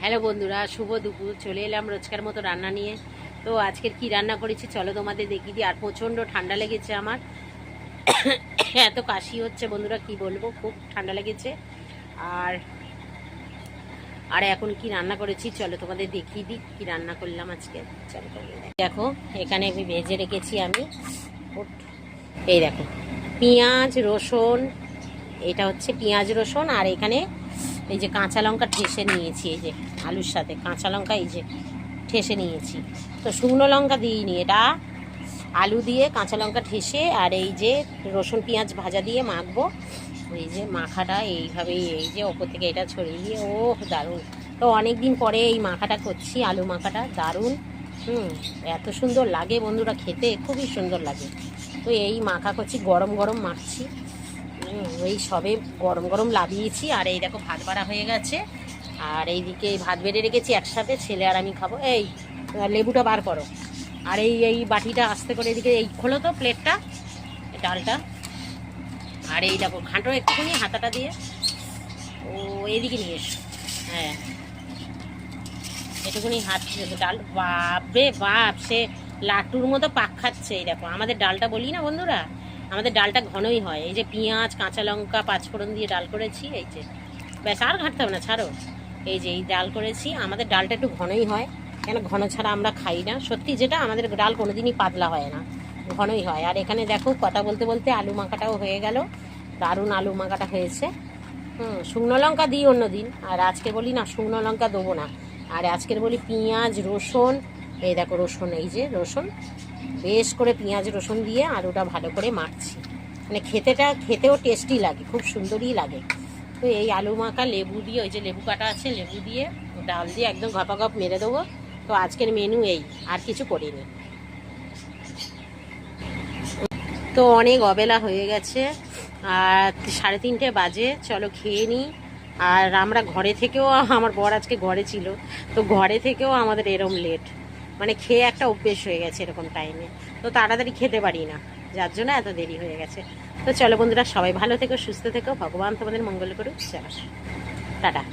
Hello বন্ধুরা, শুভ দুপুর। চলে এলাম রোজকার মতো রান্না নিয়ে। তো আজকের কি রান্না করেছি চলো তোমাদের দেখিয়ে দিই। আর প্রচণ্ড ঠান্ডা লেগেছে আমার, এত কাশি হচ্ছে বন্ধুরা, কি বলবো, খুব ঠান্ডা লেগেছে। আর আর এখন কি রান্না করেছি চলো তোমাদের দেখিয়ে দিই কি রান্না করলাম আজকে। চলো দেখো, এখানে আমি ভেজে রেখেছি আমি, এই দেখো, পেঁয়াজ রসুন, এটা হচ্ছে পেঁয়াজ রসুন। আর এখানে এই যে কাঁচা লঙ্কা ঠেসে নিয়েছি, এই যে আলুর সাথে কাঁচা লঙ্কা এই যে ঠেসে নিয়েছি। তো শুকনো লঙ্কা দিইনি, এটা আলু দিয়ে কাঁচা লঙ্কা ঠেসে আর এই যে রসুন পেঁয়াজ ভাজা দিয়ে মাখবো। এই যে মাখাটা এইভাবেই, এই যে ওপর থেকে এটা ছড়িয়ে দিয়ে, ও দারুণ। তো অনেক দিন পরে এই মাখাটা করছি, আলু মাখাটা দারুণ। এত সুন্দর লাগে বন্ধুরা, খেতে খুবই সুন্দর লাগে। তো এই মাখা করছি, গরম গরম মাখছি। ওই সবে গরম গরম লাগিয়েছি। আর এই দেখো ভাত বাড়া হয়ে গেছে, আর এইদিকে ভাত বেড়ে রেখেছি একসাথে, ছেলে আর আমি খাবো। এই লেবুটা বার করো, আর এই বাটিটা আস্তে করে এদিকে এই খোলো তো, প্লেটটা, ডালটা। আর এই দেখো ঘাঁটো একটুখানি হাতাটা দিয়ে, ও এদিকে নিয়ে এসো। হ্যাঁ, এটুকুনি হাত ডাল, বাপ রে বাপ, সে লাট্টুর মতো পাক খাচ্ছে। এই দেখো, আমাদের ডালটা বলি না বন্ধুরা, আমাদের ডালটা ঘনই হয়। এই যে পেঁয়াজ কাঁচা লঙ্কা পাঁচফোড়ন দিয়ে ডাল করেছি, এই যে ব্যাস, আর ঘাঁটতে হবে না, ছাড়ো। এই যে এই ডাল করেছি, আমাদের ডালটা একটু ঘনই হয়, কেন ঘন ছাড়া আমরা খাই না। সত্যি, যেটা আমাদের ডাল কোনোদিনই পাতলা হয় না, ঘনই হয়। আর এখানে দেখো কথা বলতে বলতে আলু মাখাটাও হয়ে গেল, দারুণ আলু মাখাটা হয়েছে। শুকনো লঙ্কা দিই অন্য দিন, আর আজকে বলি না শুকনো লঙ্কা দেবো না। আর আজকের বলি পেঁয়াজ রসুন, এই দেখো রসুন, এই যে রসুন, বেশ করে পেঁয়াজ রসুন দিয়ে আলুটা ভালো করে মাখছি। মানে খেতেও টেস্টি লাগে, খুব সুন্দরই লাগে। তো এই আলু মাখা লেবু দিয়ে, ওই যে লেবু কাটা আছে, লেবু দিয়ে ডাল দিয়ে একদম ঘপাঘপ মেরে দেবো। তো আজকের মেনু এই, আর কিছু করিনি। তো অনেক অবেলা হয়ে গেছে, আর 3:30 বাজে, চলো খেয়ে নিই। আর আমরা ঘরে থেকেও, আমার বর আজকে ঘরে ছিল, তো ঘরে থেকেও আমাদের এরম লেট, মানে খেয়ে একটা অভ্যেস হয়ে গেছে এরকম টাইমে। তো তাড়াতাড়ি খেতে পারি না, যার জন্য এত দেরি হয়ে গেছে। তো চলো বন্ধুরা, সবাই ভালো থেকো, সুস্থ থেকো, ভগবান তোমাদের মঙ্গল করুক। চলো টাটা।